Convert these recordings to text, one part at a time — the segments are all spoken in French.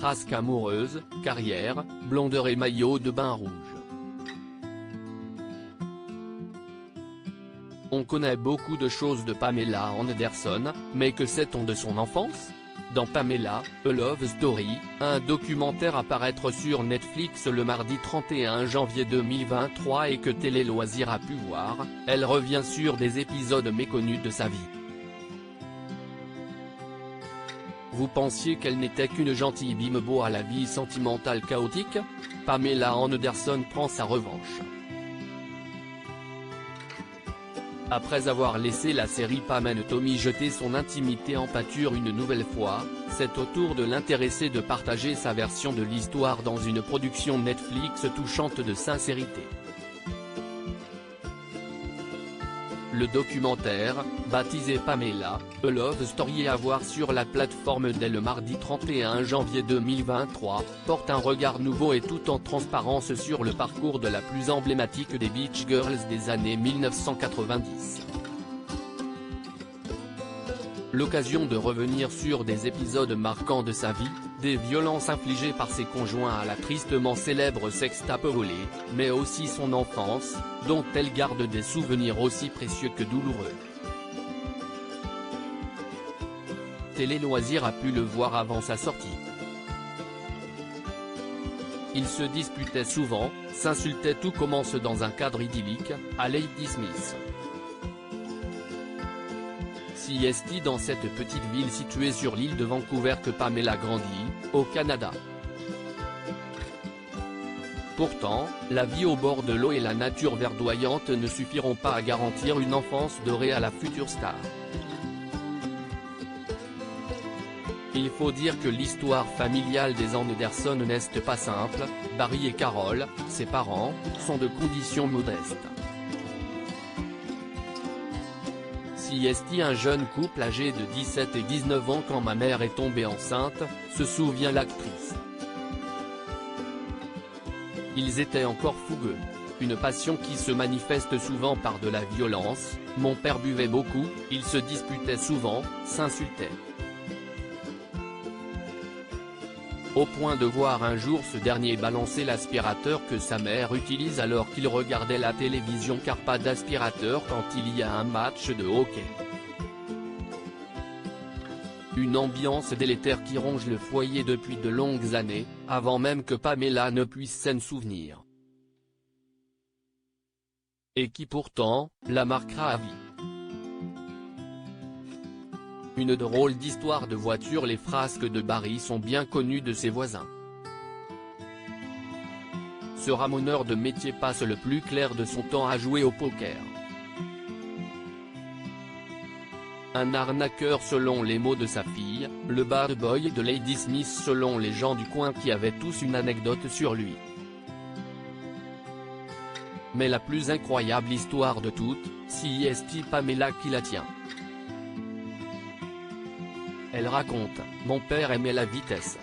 frasque amoureuse, carrière, blondeur et maillot de bain rouge. On connaît beaucoup de choses de Pamela Anderson, mais que sait-on de son enfance? Dans Pamela, A Love Story, un documentaire à paraître sur Netflix le mardi 31 janvier 2023 et que Télé Loisirs a pu voir, elle revient sur des épisodes méconnus de sa vie. Vous pensiez qu'elle n'était qu'une gentille bimbo à la vie sentimentale chaotique? Pamela Anderson prend sa revanche. Après avoir laissé la série Pam and Tommy jeter son intimité en pâture une nouvelle fois, c'est au tour de l'intéressé de partager sa version de l'histoire dans une production Netflix touchante de sincérité. Le documentaire, baptisé Pamela, A Love Story à voir sur la plateforme dès le mardi 31 janvier 2023, porte un regard nouveau et tout en transparence sur le parcours de la plus emblématique des Beach Girls des années 1990. L'occasion de revenir sur des épisodes marquants de sa vie, des violences infligées par ses conjoints à la tristement célèbre sextape volée, mais aussi son enfance, dont elle garde des souvenirs aussi précieux que douloureux. Télé Loisirs a pu le voir avant sa sortie. Ils se disputaient souvent, s'insultaient, tout commence dans un cadre idyllique, à Ladysmith. CST, dans cette petite ville située sur l'île de Vancouver que Pamela grandit, au Canada. Pourtant, la vie au bord de l'eau et la nature verdoyante ne suffiront pas à garantir une enfance dorée à la future star. Il faut dire que l'histoire familiale des Anderson n'est pas simple. Barry et Carol, ses parents, sont de conditions modestes. CST, un jeune couple âgé de 17 et 19 ans quand ma mère est tombée enceinte, se souvient l'actrice. Ils étaient encore fougueux. Une passion qui se manifeste souvent par de la violence. Mon père buvait beaucoup, ils se disputaient souvent, s'insultaient. Au point de voir un jour ce dernier balancer l'aspirateur que sa mère utilise alors qu'il regardait la télévision, car pas d'aspirateur quand il y a un match de hockey. Une ambiance délétère qui ronge le foyer depuis de longues années, avant même que Pamela ne puisse s'en souvenir. Et qui pourtant, la marquera à vie. Une drôle d'histoire de voiture. Les frasques de Barry sont bien connues de ses voisins. Ce ramoneur de métier passe le plus clair de son temps à jouer au poker. Un arnaqueur selon les mots de sa fille, le bad boy de Ladysmith selon les gens du coin qui avaient tous une anecdote sur lui. Mais la plus incroyable histoire de toutes, CST Pamela qui la tient. Elle raconte, mon père aimait la vitesse.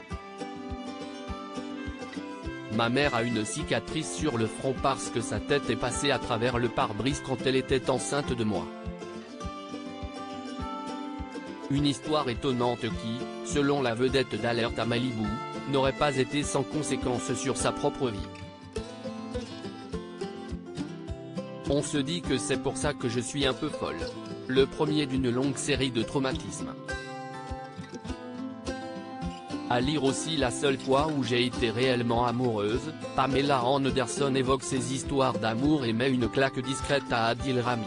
Ma mère a une cicatrice sur le front parce que sa tête est passée à travers le pare-brise quand elle était enceinte de moi. Une histoire étonnante qui, selon la vedette d'Alerte à Malibu, n'aurait pas été sans conséquences sur sa propre vie. On se dit que c'est pour ça que je suis un peu folle. Le premier d'une longue série de traumatismes. À lire aussi La seule fois où j'ai été réellement amoureuse, Pamela Anderson évoque ses histoires d'amour et met une claque discrète à Adil Rami.